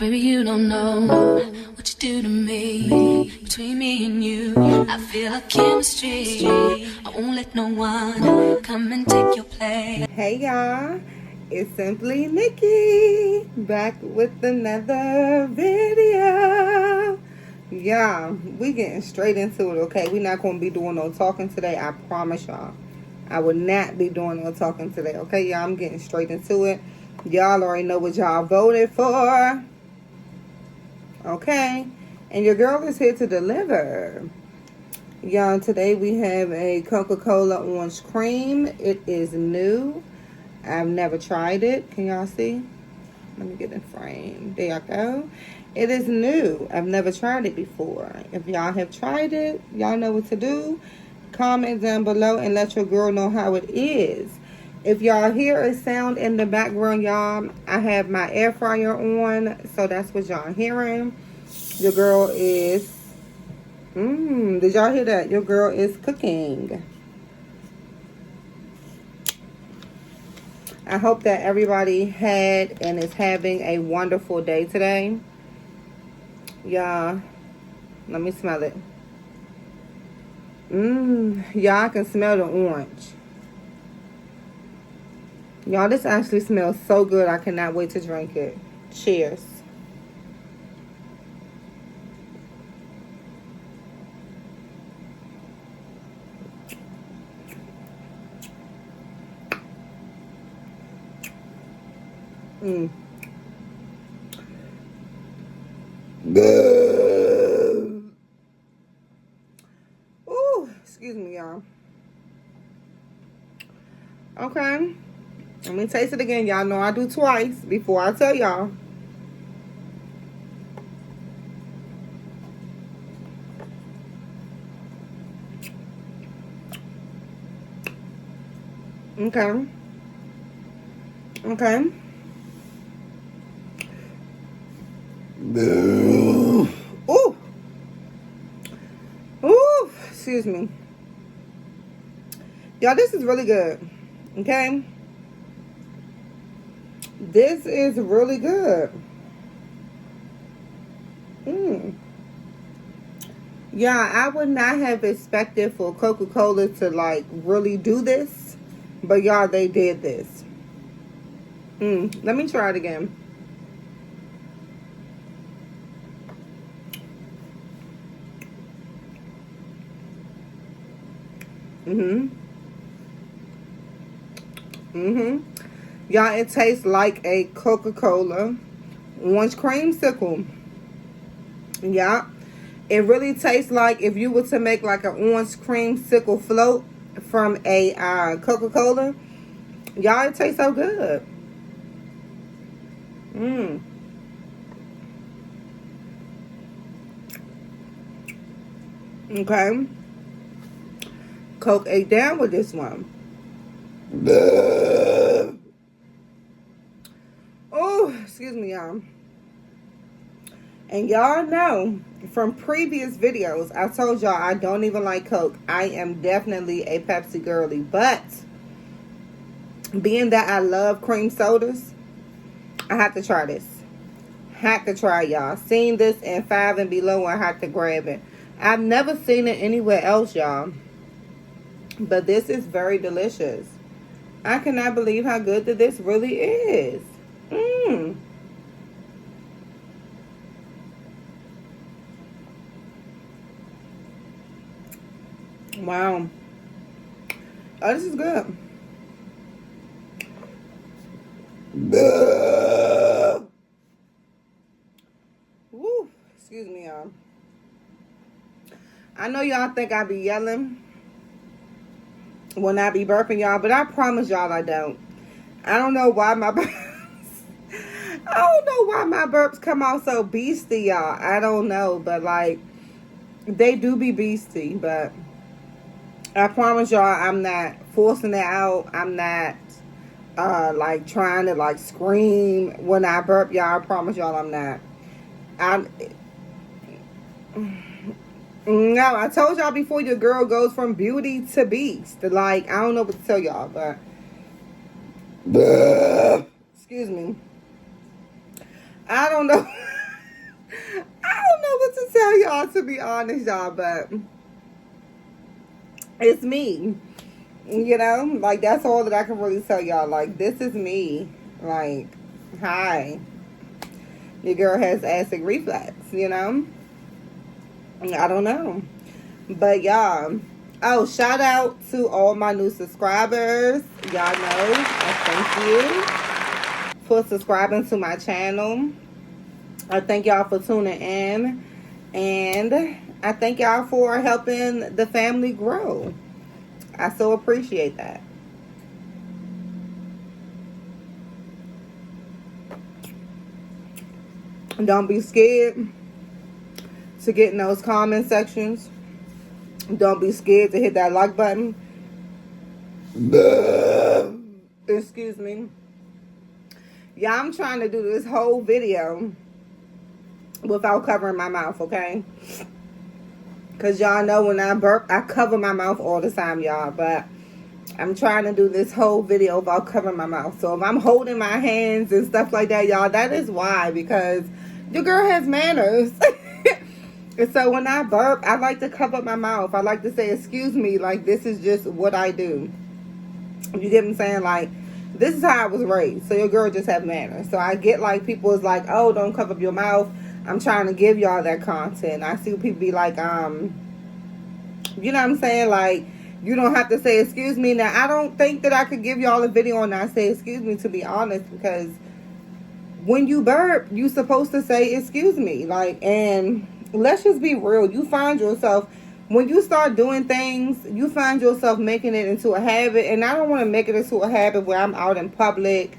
Baby, you don't know what you do to me. Between me and you, I feel a chemistry. I won't let no one come and take your place. Hey y'all, it's Simply Nikki back with another video. Y'all, we getting straight into it, okay? We're not going to be doing no talking today, I promise y'all. I will not be doing no talking today, okay? Y'all, I'm getting straight into it. Y'all already know what y'all voted for, okay? And your girl is here to deliver. Y'all, today we have a Coca-Cola orange cream. It is new. I've never tried it. Can y'all see? Let me get in frame. There y'all go. It is new. I've never tried it before. If y'all have tried it, y'all know what to do. Comment down below and let your girl know how it is. If y'all hear a sound in the background, y'all, I have my air fryer on, so that's what y'all hearing. Your girl is... did y'all hear that? Your girl is cooking. I hope that everybody had and is having a wonderful day today. Y'all, let me smell it. Y'all, I can smell the orange. Y'all, this actually smells so good. I cannot wait to drink it. Cheers. Ooh, excuse me, y'all. Okay. Let me taste it again. Y'all know I do twice before I tell y'all. Okay. Okay. Ooh. Ooh. Excuse me. Y'all, this is really good. Okay. This is really good. Yeah, I would not have expected for Coca-Cola to like really do this. But y'all, they did this. Let me try it again. Y'all, it tastes like a Coca-Cola orange creamsicle. Yeah. It really tastes like if you were to make like an orange creamsicle float from a Coca-Cola. Y'all, it tastes so good. Okay. Coke ate down with this one. Oh, excuse me, y'all. And y'all know from previous videos, I told y'all I don't even like Coke. I am definitely a Pepsi girly. But being that I love cream sodas, I have to try this. Had to try, y'all. Seen this in 5 and below, I had to grab it. I've never seen it anywhere else, y'all. But this is very delicious. I cannot believe how good that this really is. Wow. Oh, this is good. Woo. Excuse me, y'all. I know y'all think I be yelling when I be burping, y'all, but I promise y'all I don't. I don't know why my I don't know why my burps come out so beastie, y'all. I don't know, but like they do be beastie, but I promise y'all I'm not forcing it out. I'm not like trying to like scream when I burp, y'all. I promise y'all I'm not. No, I told y'all before, your girl goes from beauty to beast. Like, I don't know what to tell y'all, but excuse me. I don't know. hard to be honest, y'all, but it's me. You know, like, that's all that I can really tell y'all. Like, this is me. Like, hi. Your girl has acid reflux, you know? I don't know. But, y'all. Oh, shout out to all my new subscribers. Y'all know, I thank you for subscribing to my channel. I thank y'all for tuning in. And I thank y'all for helping the family grow. I so appreciate that. Don't be scared to get in those comment sections. Don't be scared to hit that like button. Excuse me. Yeah, I'm trying to do this whole video without covering my mouth, okay? Because y'all know when I burp, I cover my mouth all the time, y'all. But I'm trying to do this whole video without covering my mouth. So if I'm holding my hands and stuff like that, y'all, that is why. Because your girl has manners. And so when I burp, I like to cover my mouth. I like to say, excuse me, like, this is just what I do. You get what I'm saying? Like, this is how I was raised. So your girl just have manners. So I get, like, people is like, oh, don't cover up your mouth. I'm trying to give y'all that content. I see people be like, you know what I'm saying? Like, you don't have to say excuse me. Now, I don't think that I could give y'all a video and not say excuse me, to be honest, because when you burp, you supposed to say excuse me. Like, and let's just be real. You find yourself, when you start doing things, you find yourself making it into a habit. And I don't want to make it into a habit where I'm out in public.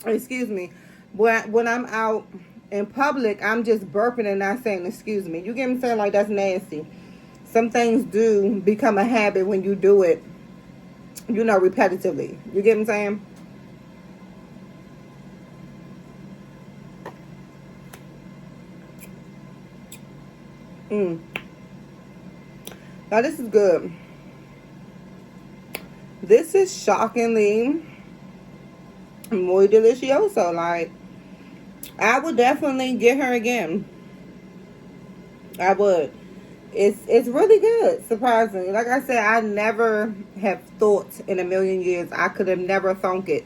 Excuse me. When I'm out in public, I'm just burping and not saying excuse me. You get what I'm saying? Like, that's nasty. Some things do become a habit when you do it, you know, repetitively. You get what I'm saying? Now, this is good. This is shockingly muy delicioso. Like, I would definitely get her again. I would. It's really good, surprisingly. Like I said, I never have thought in a million years, I could have never thunk it,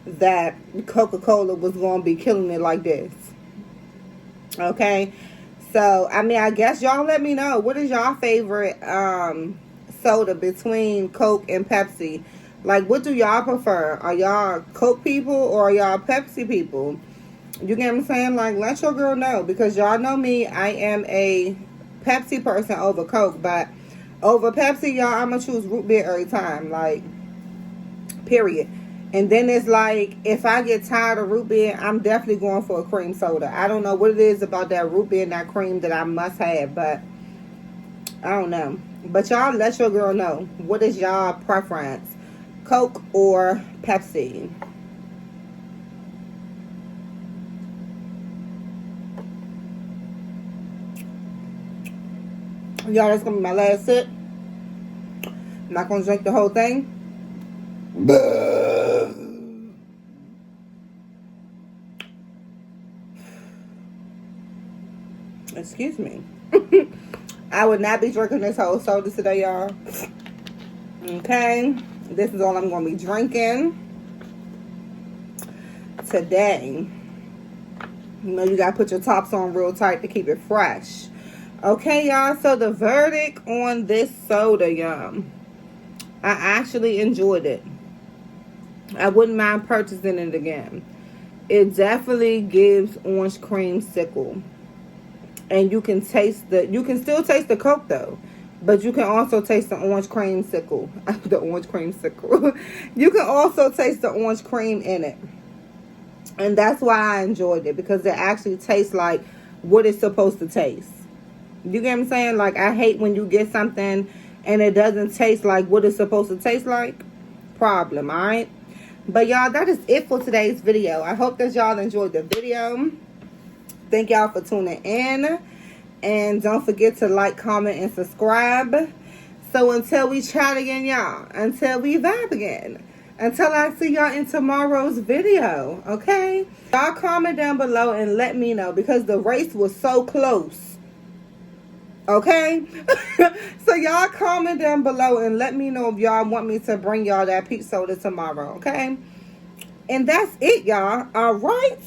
that Coca-Cola was going to be killing it like this. Okay? So, I mean, I guess y'all let me know. What is y'all favorite soda between Coke and Pepsi? Like, what do y'all prefer? Are y'all Coke people or are y'all Pepsi people? You get what I'm saying? Like, let your girl know. Because y'all know me, I am a Pepsi person over Coke. But over Pepsi, y'all, I'm going to choose root beer every time. Like, period. And then it's like, if I get tired of root beer, I'm definitely going for a cream soda. I don't know what it is about that root beer and that cream that I must have. But, I don't know. But y'all let your girl know. What is y'all preference? Coke or Pepsi? Y'all, that's going to be my last sip. I'm not going to drink the whole thing. Excuse me. I would not be drinking this whole soda today, y'all. Okay. This is all I'm going to be drinking today. You know, you got to put your tops on real tight to keep it fresh. Okay, y'all. So the verdict on this soda, y'all. I actually enjoyed it. I wouldn't mind purchasing it again. It definitely gives orange creamsicle. And you can taste you can still taste the Coke though. But you can also taste the orange creamsicle. The orange creamsicle. You can also taste the orange cream in it. And that's why I enjoyed it. Because it actually tastes like what it's supposed to taste. You get what I'm saying? Like, I hate when you get something and it doesn't taste like what it's supposed to taste like. Problem, alright? But y'all, that is it for today's video. I hope that y'all enjoyed the video. Thank y'all for tuning in. And don't forget to like, comment, and subscribe. So until we chat again, y'all. Until we vibe again. Until I see y'all in tomorrow's video, okay? Y'all comment down below and let me know because the race was so close. Okay? So y'all comment down below and let me know if y'all want me to bring y'all that peach soda tomorrow, okay? And that's it, y'all. All right.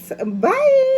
Bye.